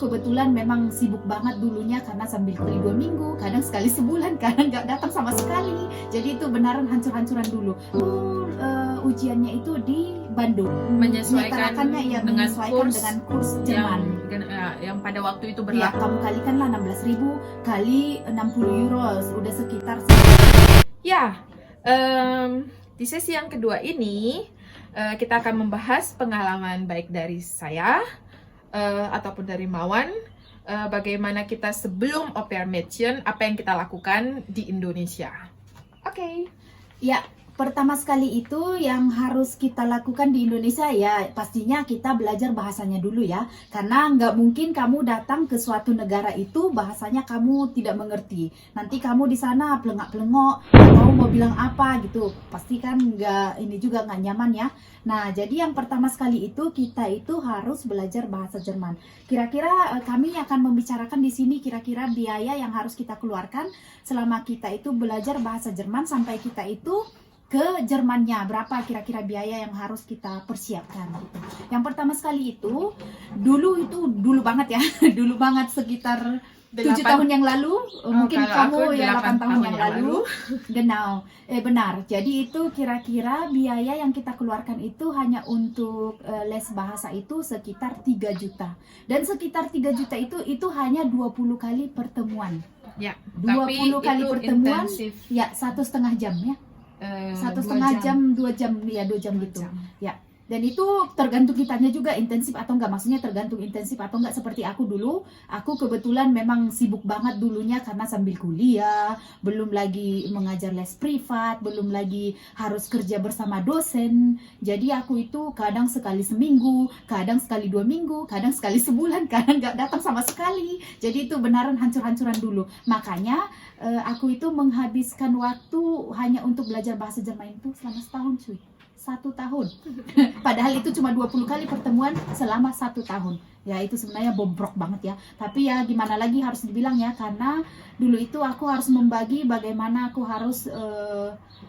Kebetulan memang sibuk banget dulunya karena sambil kuliah 2 minggu, kadang sekali sebulan, kadang nggak datang sama sekali. Jadi itu benaran hancur-hancuran dulu. Ujiannya itu di Bandung. Menyesuaikan Menyetarakannya ya dengan menyesuaikan kurs dengan kurs Jerman. yang pada waktu itu Ya, berlaku. kamu kalikanlah 16.000 kali 60 euro, udah sekitar. Ya, di sesi yang kedua ini kita akan membahas pengalaman baik dari saya ataupun dari Mawan, bagaimana kita sebelum au pair Mädchen, apa yang kita lakukan di Indonesia. Oke. Ya, pertama sekali itu yang harus kita lakukan di Indonesia ya pastinya kita belajar bahasanya dulu ya. Karena nggak mungkin kamu datang ke suatu negara itu bahasanya kamu tidak mengerti. Nanti kamu di sana pelengak-pelengok, nggak tahu mau bilang apa gitu. Pasti kan ini juga nggak nyaman ya. Nah, jadi yang pertama sekali itu kita itu harus belajar bahasa Jerman. Kira-kira kami akan membicarakan di sini kira-kira biaya yang harus kita keluarkan selama kita itu belajar bahasa Jerman sampai kita itu ke Jermannya, berapa kira-kira biaya yang harus kita persiapkan gitu. Yang pertama sekali itu dulu banget ya dulu banget sekitar 7 tahun yang lalu, mungkin kamu ya 8 tahun yang lalu. Genau, benar. Jadi itu kira-kira biaya yang kita keluarkan itu hanya untuk les bahasa itu sekitar 3 juta. Dan sekitar 3 juta itu hanya 20 kali pertemuan. Ya, 20 kali pertemuan, intensif. ya 1,5 jam ya. 1,5 jam, 2 jam, ya 2 jam gitu. Ya. Dan itu tergantung kitanya juga intensif atau enggak. Maksudnya tergantung intensif atau enggak. Seperti aku dulu, aku kebetulan memang sibuk banget dulunya karena sambil kuliah, belum lagi mengajar les privat, belum lagi harus kerja bersama dosen. Jadi aku itu kadang sekali seminggu, kadang sekali 2 minggu, kadang sekali sebulan, kadang nggak datang sama sekali. Jadi itu benaran hancur-hancuran dulu. Makanya aku itu menghabiskan waktu hanya untuk belajar bahasa Jerman itu selama setahun cuy. 1 tahun. Padahal itu cuma 20 kali pertemuan selama 1 tahun. Ya itu sebenarnya bobrok banget ya. Tapi ya gimana lagi harus dibilang ya. Karena dulu itu aku harus membagi bagaimana aku harus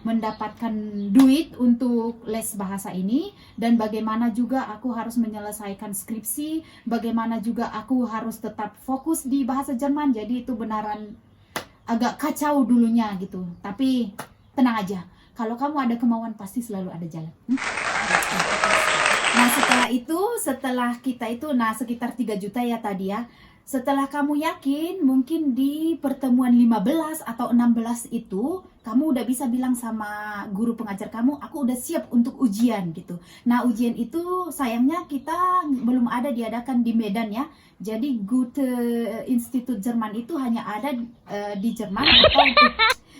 mendapatkan duit untuk les bahasa ini. Dan bagaimana juga aku harus menyelesaikan skripsi. Bagaimana juga aku harus tetap fokus di bahasa Jerman. Jadi itu benaran agak kacau dulunya gitu. Tapi tenang aja. Kalau kamu ada kemauan pasti selalu ada jalan. Nah setelah kita itu sekitar 3 juta ya tadi ya. Setelah kamu yakin mungkin di pertemuan 15 atau 16 itu kamu udah bisa bilang sama guru pengajar kamu, aku udah siap untuk ujian gitu. Nah ujian itu sayangnya kita belum ada diadakan di Medan ya. Jadi Goethe Institut Jerman itu hanya ada di Jerman atau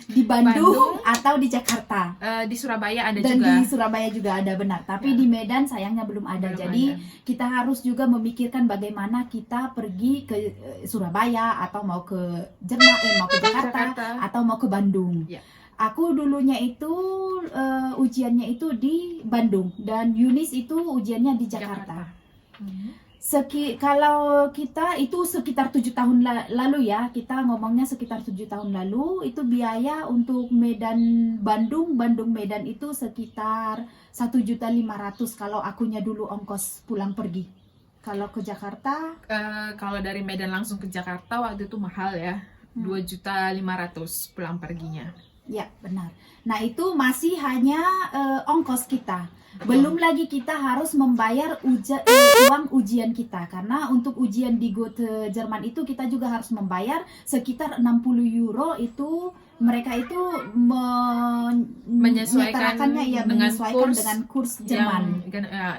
di Bandung atau di Jakarta. Di Surabaya ada dan juga. Dan di Surabaya juga ada benar. Tapi di Medan sayangnya belum ada. Jadi kita harus juga memikirkan bagaimana kita pergi ke Surabaya atau mau ke Jerman, mau ke Jakarta atau mau ke Bandung. Ya. Aku dulunya itu ujiannya itu di Bandung dan Yunis itu ujiannya di Jakarta. Kalau kita itu sekitar 7 tahun lalu ya, kita ngomongnya sekitar 7 tahun lalu, itu biaya untuk Medan Bandung Medan itu sekitar 1.500.000 kalau akunya dulu ongkos pulang pergi. Kalau ke Jakarta, kalau dari Medan langsung ke Jakarta waktu itu mahal ya, 2.500.000 pulang perginya. Ya benar. Nah itu masih hanya ongkos kita. Belum lagi kita harus membayar uang ujian kita. Karena untuk ujian di Goethe Jerman itu kita juga harus membayar sekitar 60 euro itu. Mereka itu menyesuaikan dengan kurs Jerman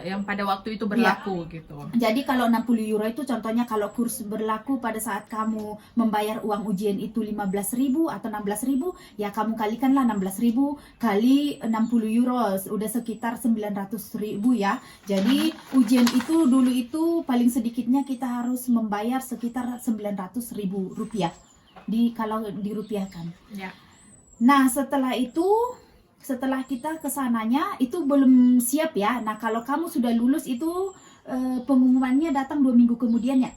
yang pada waktu itu berlaku gitu. Jadi kalau 60 euro itu contohnya kalau kurs berlaku pada saat kamu membayar uang ujian itu 15.000 atau 16.000, ya kamu kalikanlah 16.000 kali 60 euro udah sekitar 900.000 ya. Jadi ujian itu dulu itu paling sedikitnya kita harus membayar sekitar 900.000 rupiah. Kalau dirupiahkan. Ya. Nah setelah kita kesananya itu belum siap ya. Nah kalau kamu sudah lulus itu pengumumannya datang 2 minggu kemudian ya?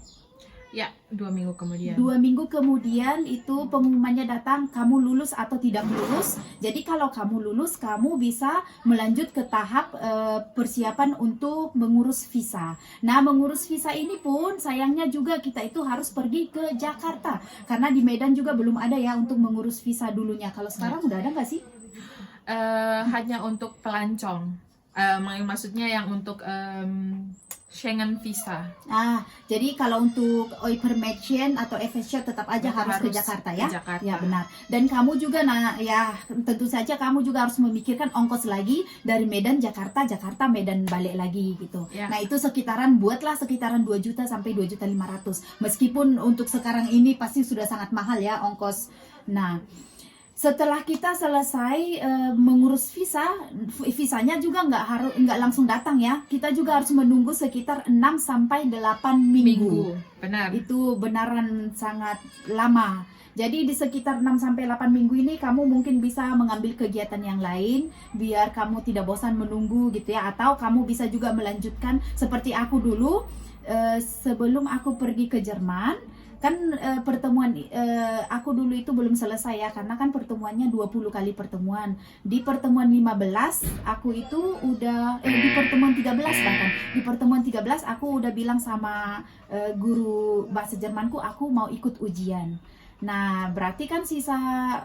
Ya, 2 minggu kemudian. 2 minggu kemudian itu pengumumannya datang, kamu lulus atau tidak lulus. Jadi kalau kamu lulus, kamu bisa melanjut ke tahap persiapan untuk mengurus visa. Nah, mengurus visa ini pun sayangnya juga kita itu harus pergi ke Jakarta. Karena di Medan juga belum ada ya untuk mengurus visa dulunya. Kalau sekarang udah ada nggak sih? Hanya untuk pelancong. Maksudnya yang untuk Schengen visa. Jadi kalau untuk Oipermädchen atau FSC tetap aja harus ke Jakarta ya. Jakarta. Ya benar. Dan kamu juga ya tentu saja kamu juga harus memikirkan ongkos lagi dari Medan Jakarta, Jakarta Medan balik lagi gitu. Ya. Nah, itu sekitaran 2 juta sampai 2.500.000. Meskipun untuk sekarang ini pasti sudah sangat mahal ya ongkos. Nah, setelah kita selesai mengurus visanya juga nggak langsung datang ya. Kita juga harus menunggu sekitar 6 sampai 8 minggu. Benar. Itu benaran sangat lama. Jadi di sekitar 6 sampai 8 minggu ini kamu mungkin bisa mengambil kegiatan yang lain biar kamu tidak bosan menunggu gitu ya, atau kamu bisa juga melanjutkan seperti aku dulu sebelum aku pergi ke Jerman. Kan pertemuan aku dulu itu belum selesai ya, karena kan pertemuannya 20 kali pertemuan. Di pertemuan 15 aku itu udah di pertemuan 13 bahkan. Di pertemuan 13 aku udah bilang sama guru bahasa Jermanku aku mau ikut ujian. Nah, berarti kan sisa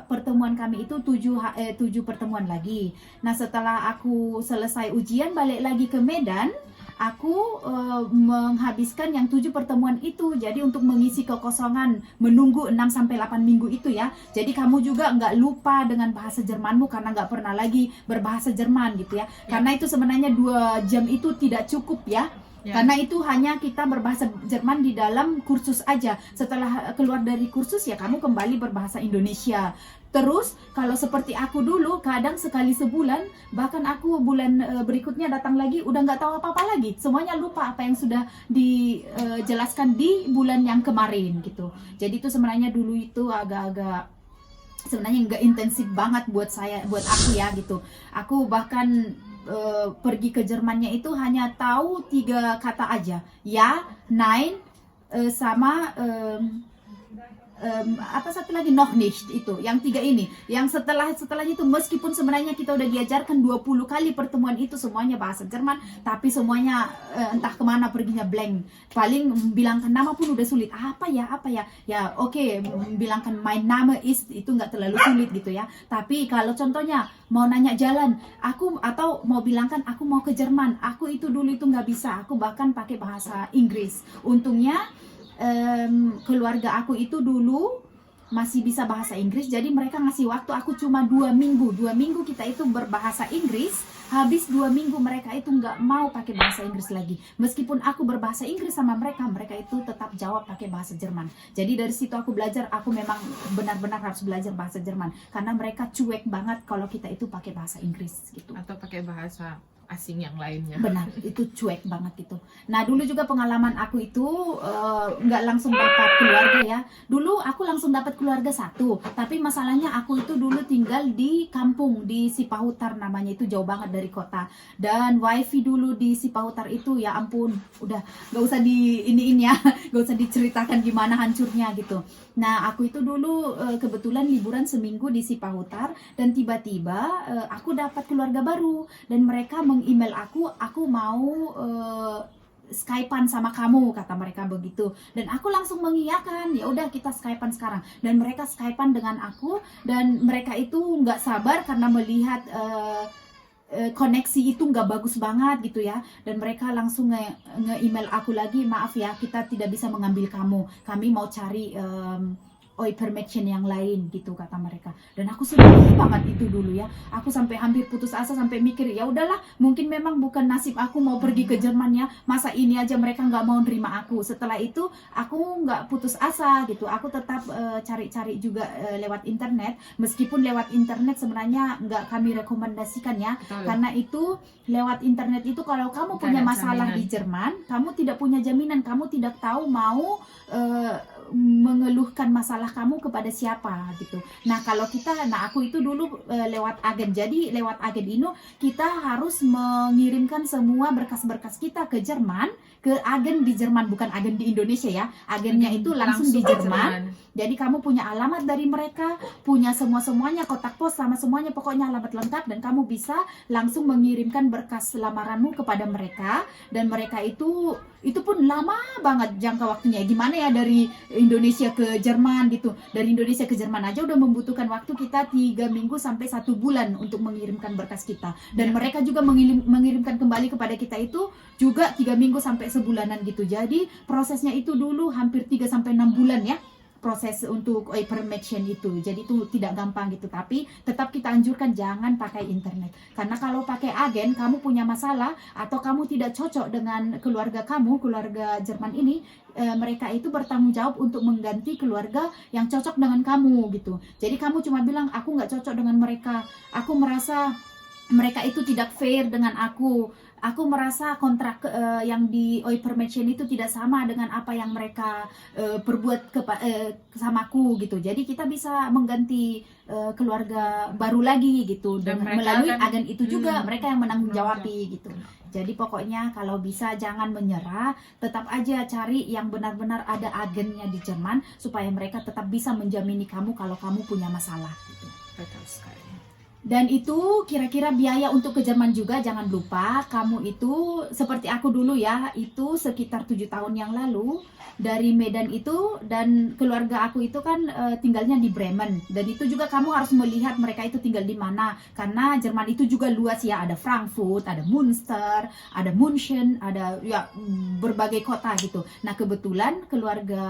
pertemuan kami itu 7 pertemuan lagi. Nah, setelah aku selesai ujian balik lagi ke Medan, aku menghabiskan yang 7 pertemuan itu. Jadi untuk mengisi kekosongan menunggu 6 sampai 8 minggu itu ya. Jadi kamu juga nggak lupa dengan bahasa Jermanmu karena nggak pernah lagi berbahasa Jerman gitu ya. Karena itu sebenarnya 2 jam itu tidak cukup ya. Karena itu hanya kita berbahasa Jerman di dalam kursus aja. Setelah keluar dari kursus ya kamu kembali berbahasa Indonesia. Terus kalau seperti aku dulu kadang sekali sebulan, bahkan aku bulan berikutnya datang lagi udah nggak tahu apa-apa lagi. Semuanya lupa apa yang sudah dijelaskan di bulan yang kemarin gitu. Jadi itu sebenarnya dulu itu agak-agak sebenarnya nggak intensif banget buat aku ya gitu. Aku bahkan pergi ke Jermannya itu hanya tahu 3 kata aja, ya, nein, sama apa satu lagi, noch nicht. Itu yang 3 ini. Yang setelahnya itu meskipun sebenarnya kita udah diajarkan 20 kali pertemuan itu semuanya bahasa Jerman, tapi semuanya entah kemana perginya blank. Paling bilangkan nama pun udah sulit. Apa ya ya oke, bilangkan mein Name ist itu nggak terlalu sulit gitu ya. Tapi kalau contohnya mau nanya jalan atau mau bilangkan aku mau ke Jerman, aku itu dulu itu nggak bisa. Aku bahkan pakai bahasa Inggris. Untungnya keluarga aku itu dulu masih bisa bahasa Inggris, jadi mereka ngasih waktu aku cuma 2 minggu. 2 minggu kita itu berbahasa Inggris. Habis 2 minggu mereka itu nggak mau pakai bahasa Inggris lagi. Meskipun aku berbahasa Inggris sama mereka, mereka itu tetap jawab pakai bahasa Jerman. Jadi dari situ aku belajar, aku memang benar-benar harus belajar bahasa Jerman. Karena mereka cuek banget kalau kita itu pakai bahasa Inggris gitu. Atau pakai bahasa asing yang lainnya. Benar, itu cuek banget gitu. Nah, dulu juga pengalaman aku itu nggak langsung dapat keluarga ya. Dulu aku langsung dapat keluarga 1, tapi masalahnya aku itu dulu tinggal di kampung, di Sipahutar namanya, itu jauh banget dari kota. Dan wifi dulu di Sipahutar itu ya ampun, udah nggak usah ya, nggak usah diceritakan gimana hancurnya gitu. Nah, aku itu dulu kebetulan liburan seminggu di Sipahutar dan tiba-tiba aku dapat keluarga baru dan mereka email aku mau Skypean sama kamu, kata mereka begitu. Dan aku langsung mengiyakan, ya udah kita Skypean sekarang. Dan mereka Skypean dengan aku dan mereka itu nggak sabar karena melihat koneksi itu nggak bagus banget gitu ya. Dan mereka langsung nge-email aku lagi, maaf ya kita tidak bisa mengambil kamu, kami mau cari Oipermädchen yang lain gitu, kata mereka. Dan aku sedih banget itu dulu ya. Aku sampai hampir putus asa, sampai mikir ya udahlah, mungkin memang bukan nasib aku mau pergi ke Jerman ya. Masa ini aja mereka nggak mau nerima aku. Setelah itu aku nggak putus asa gitu. Aku tetap cari-cari juga lewat internet. Meskipun lewat internet sebenarnya nggak kami rekomendasikan ya. Betul. Karena itu lewat internet itu kalau kamu punya masalah di Jerman, kamu tidak punya jaminan, kamu tidak tahu mau mengeluhkan masalah kamu kepada siapa gitu. Nah, kalau aku itu dulu lewat agen. Jadi lewat agen ini kita harus mengirimkan semua berkas-berkas kita ke Jerman. ke agen di Jerman, bukan agen di Indonesia ya. Agennya itu langsung di ke Jerman. Jadi kamu punya alamat dari mereka, punya semuanya, kotak pos sama semuanya, pokoknya alamat lengkap, dan kamu bisa langsung mengirimkan berkas lamaranmu kepada mereka. Dan mereka itu pun lama banget jangka waktunya. Gimana ya dari Indonesia ke Jerman gitu. Dari Indonesia ke Jerman aja udah membutuhkan waktu kita 3 minggu sampai 1 bulan untuk mengirimkan berkas kita. Dan mereka juga mengirimkan kembali kepada kita itu juga 3 minggu sampai sebulanan gitu. Jadi prosesnya itu dulu hampir 3 sampai 6 bulan ya. Proses untuk permission itu, jadi itu tidak gampang gitu, tapi tetap kita anjurkan jangan pakai internet, karena kalau pakai agen kamu punya masalah atau kamu tidak cocok dengan keluarga kamu, keluarga Jerman ini, mereka itu bertanggung jawab untuk mengganti keluarga yang cocok dengan kamu gitu. Jadi kamu cuma bilang aku nggak cocok dengan mereka, aku merasa mereka itu tidak fair dengan aku merasa kontrak yang di permission itu tidak sama dengan apa yang mereka perbuat sama aku gitu. Jadi kita bisa mengganti keluarga baru lagi gitu dengan melalui agen itu juga, mereka yang menanggung jawabi gitu. Jadi pokoknya kalau bisa jangan menyerah, tetap aja cari yang benar-benar ada agennya di Jerman supaya mereka tetap bisa menjamini kamu kalau kamu punya masalah gitu. Betul sekali. Dan itu kira-kira biaya untuk ke Jerman juga, jangan lupa kamu itu seperti aku dulu ya, itu sekitar 7 tahun yang lalu dari Medan itu, dan keluarga aku itu kan tinggalnya di Bremen, dan itu juga kamu harus melihat mereka itu tinggal di mana, karena Jerman itu juga luas ya, ada Frankfurt, ada Münster, ada München, ada ya berbagai kota gitu. Nah kebetulan keluarga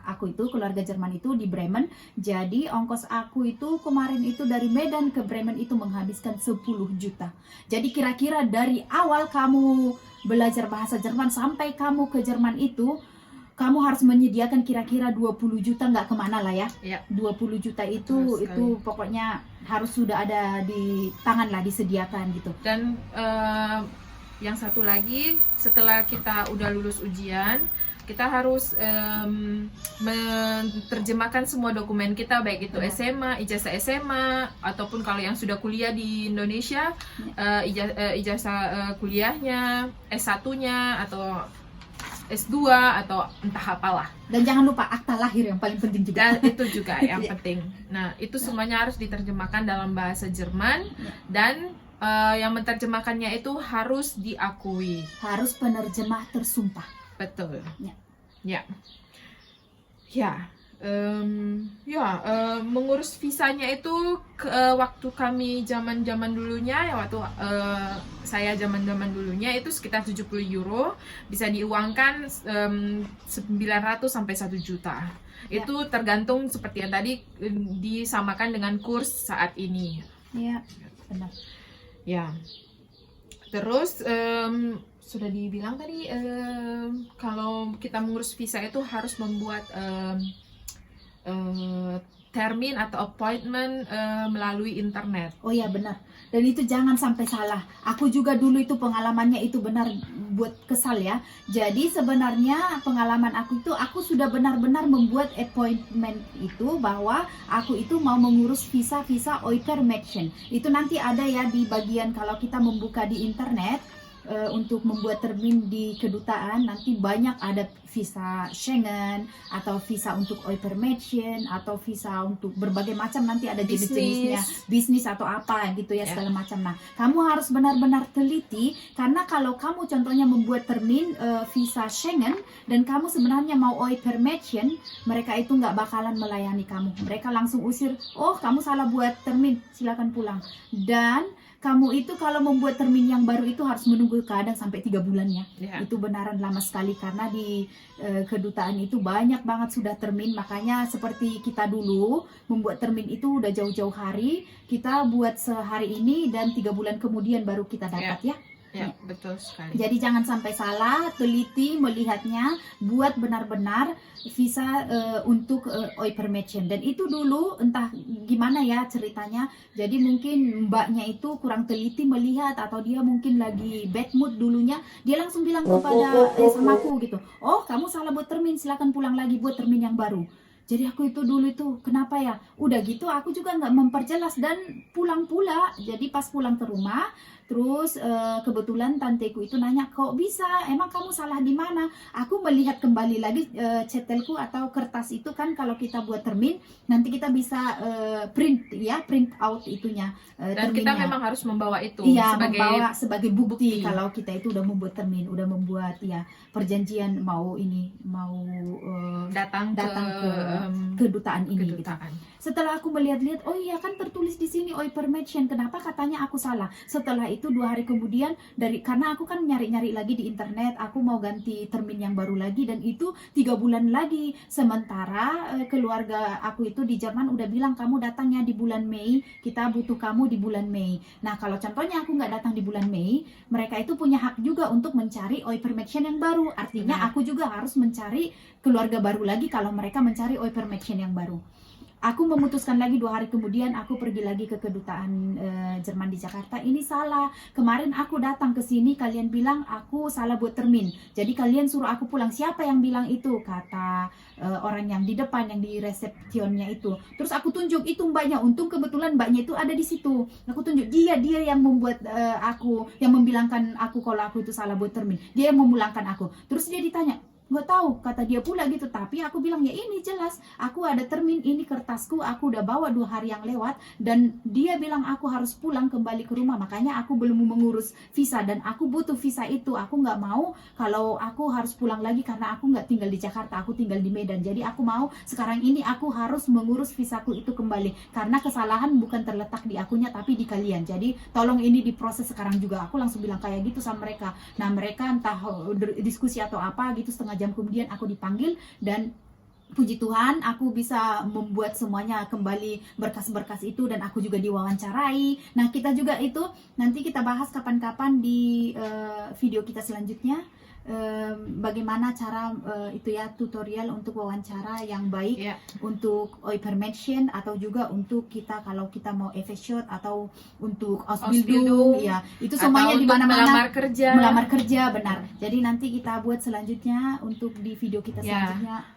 aku itu, keluarga Jerman itu di Bremen, jadi ongkos aku itu kemarin itu dari Medan ke Bremen itu menghabiskan 10 juta. Jadi kira-kira dari awal kamu belajar bahasa Jerman sampai kamu ke Jerman itu, kamu harus menyediakan kira-kira 20 juta, nggak kemana lah ya. 20 juta itu pokoknya harus sudah ada di tangan lah, disediakan gitu. Dan yang satu lagi, setelah kita udah lulus ujian, kita harus menerjemahkan semua dokumen kita, baik itu SMA, ijazah SMA, ataupun kalau yang sudah kuliah di Indonesia, ijazah kuliahnya, S1-nya, atau S2, atau entah apalah. Dan jangan lupa akta lahir yang paling penting juga. Dan itu juga yang penting. Nah, itu semuanya harus diterjemahkan dalam bahasa Jerman, dan yang menerjemahkannya itu harus diakui. Harus penerjemah tersumpah. Betul. Ya. Mengurus visanya itu waktu kami zaman dulunya ya, waktu saya zaman dulunya itu sekitar 70 euro, bisa diuangkan 900 sampai 1 juta. Itu tergantung seperti yang tadi disamakan dengan kurs saat ini. Ya, benar. Ya. Terus sudah dibilang tadi kalau kita mengurus visa itu harus membuat termin atau appointment melalui internet. Oh ya benar. Dan itu jangan sampai salah. Aku juga dulu itu pengalamannya itu benar buat kesal ya. Jadi sebenarnya pengalaman aku itu, aku sudah benar-benar membuat appointment itu bahwa aku itu mau mengurus visa Oipermädchen. Itu nanti ada ya di bagian kalau kita membuka di internet. Untuk membuat termin di kedutaan, nanti banyak ada visa Schengen atau visa untuk Oipermädchen atau visa untuk berbagai macam, nanti ada jenis-jenisnya, bisnis atau apa gitu ya, segala macam. Nah kamu harus benar-benar teliti, karena kalau kamu contohnya membuat termin visa Schengen dan kamu sebenarnya mau Oipermädchen, mereka itu nggak bakalan melayani kamu, mereka langsung usir, oh kamu salah buat termin, silakan pulang. Dan kamu itu kalau membuat termin yang baru itu harus menunggu kadang sampai 3 bulan ya. Itu benaran lama sekali, karena di kedutaan itu banyak banget sudah termin. Makanya seperti kita dulu membuat termin itu udah jauh-jauh hari, kita buat sehari ini dan 3 bulan kemudian baru kita dapat ya. Ya, betul sekali. Jadi jangan sampai salah, teliti melihatnya, buat benar-benar visa untuk Oipermädchen. Dan itu dulu entah gimana ya ceritanya, jadi mungkin mbaknya itu kurang teliti melihat, atau dia mungkin lagi bad mood dulunya, dia langsung bilang kepada sama aku gitu, oh kamu salah buat termin, silakan pulang lagi buat termin yang baru. Jadi aku itu dulu itu kenapa ya, udah gitu aku juga nggak memperjelas dan pulang pula. Jadi pas pulang ke rumah, Terus kebetulan tanteku itu nanya, kok bisa? Emang kamu salah di mana? Aku melihat kembali lagi cetelku atau kertas itu kan kalau kita buat termin, nanti kita bisa print out itunya. Dan kita memang harus membawa itu membawa sebagai bukti kalau kita itu udah membuat termin, udah membuat perjanjian mau datang ke kedutaan ini. Gitu. Setelah aku melihat-lihat, oh iya kan tertulis di sini Oipermädchen, kenapa katanya aku salah? Setelah itu 2 hari kemudian karena aku kan nyari-nyari lagi di internet, aku mau ganti termin yang baru lagi dan itu 3 bulan lagi. Sementara keluarga aku itu di Jerman udah bilang kamu datangnya di bulan Mei, kita butuh kamu di bulan Mei. Nah kalau contohnya aku nggak datang di bulan Mei, mereka itu punya hak juga untuk mencari Oipermädchen yang baru. Artinya aku juga harus mencari keluarga baru lagi kalau mereka mencari Oipermädchen yang baru. Aku memutuskan lagi 2 hari kemudian aku pergi lagi ke kedutaan Jerman di Jakarta. Ini salah. Kemarin aku datang ke sini kalian bilang aku salah buat termin. Jadi kalian suruh aku pulang. Siapa yang bilang itu? Kata orang yang di depan yang di resepsionnya itu. Terus aku tunjuk itu mbaknya. Untung kebetulan mbaknya itu ada di situ. Aku tunjuk dia yang membuat yang membilangkan aku kalau aku itu salah buat termin. Dia yang memulangkan aku. Terus dia ditanya, nggak tahu, kata dia pula gitu. Tapi aku bilang ya ini jelas aku ada termin, ini kertasku, aku udah bawa 2 hari yang lewat. Dan dia bilang aku harus pulang kembali ke rumah, makanya aku belum mengurus visa. Dan aku butuh visa itu, aku nggak mau kalau aku harus pulang lagi karena aku nggak tinggal di Jakarta, aku tinggal di Medan. Jadi aku mau sekarang ini aku harus mengurus visaku itu kembali, karena kesalahan bukan terletak di akunya tapi di kalian. Jadi tolong ini diproses sekarang juga. Aku langsung bilang kayak gitu sama mereka. Nah mereka entah diskusi atau apa gitu, setengah jam kemudian aku dipanggil dan puji Tuhan aku bisa membuat semuanya kembali, berkas-berkas itu, dan aku juga diwawancarai. Nah kita juga itu nanti kita bahas kapan-kapan di video kita selanjutnya, bagaimana cara tutorial untuk wawancara yang baik untuk Oipermädchen atau juga untuk kita kalau kita mau FS-Shot atau untuk Ausbildung itu semuanya di mana-mana melamar kerja benar. Jadi nanti kita buat selanjutnya untuk di video kita selanjutnya.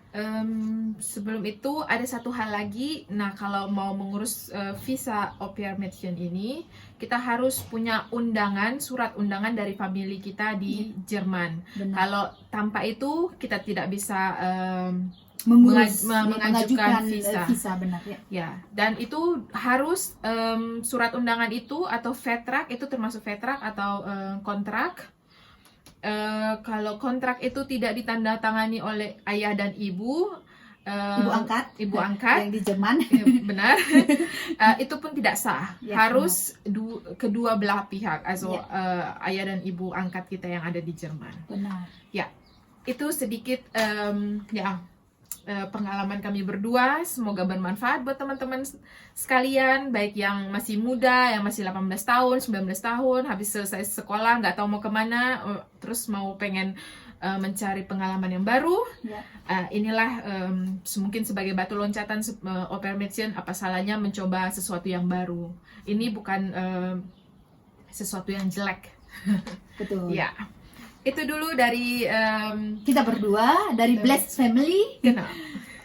Sebelum itu ada satu hal lagi. Nah kalau mau mengurus visa Oipermädchen ini, kita harus punya surat undangan dari famili kita di Jerman. Benar. Kalau tanpa itu kita tidak bisa mengajukan visa. Benar ya. Dan itu harus surat undangan itu atau Vertrag, itu termasuk Vertrag atau kontrak. Kalau kontrak itu tidak ditandatangani oleh ayah dan ibu angkat yang di Jerman, benar, itu pun tidak sah. Harus kedua belah pihak, ayah dan ibu angkat kita yang ada di Jerman. Benar. Ya, itu sedikit pengalaman kami berdua. Semoga bermanfaat buat teman-teman sekalian, baik yang masih muda, yang masih 18 tahun, 19 tahun, habis selesai sekolah, nggak tahu mau kemana, terus mau pengen mencari pengalaman yang baru. Inilah mungkin sebagai batu loncatan Oipermädchen, apa salahnya mencoba sesuatu yang baru. Ini bukan sesuatu yang jelek. Betul. Ya. Itu dulu dari kita berdua dari Blessed Family. Genau.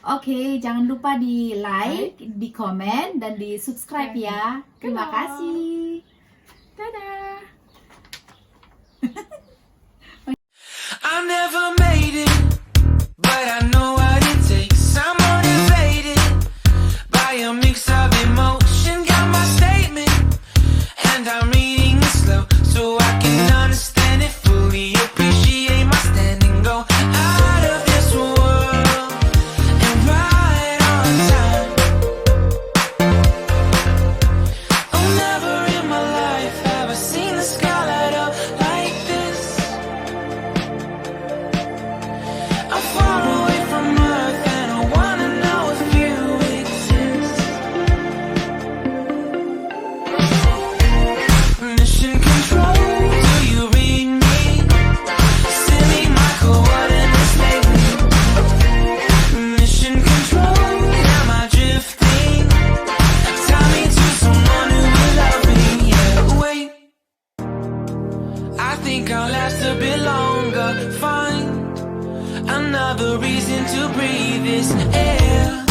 Oke, jangan lupa di like, di komen, dan di subscribe ya. Terima kasih. Dadah. I never made it, but I know what it takes. I'm motivated by a mix of emotion. Got my statement, and I'm reading it slow so I can understand it fully. Appreciate my standing, go out of this world and right on time. Oh, never in my life have I seen the sky light up like this. I'm far away from Earth and I wanna know if you exist. Mission control, do you read me? Send me my coordinates lately. Mission control, am I drifting? Tie me to someone who will love me. Yeah, wait, I think I'll last a bit longer. Find another reason to breathe this air.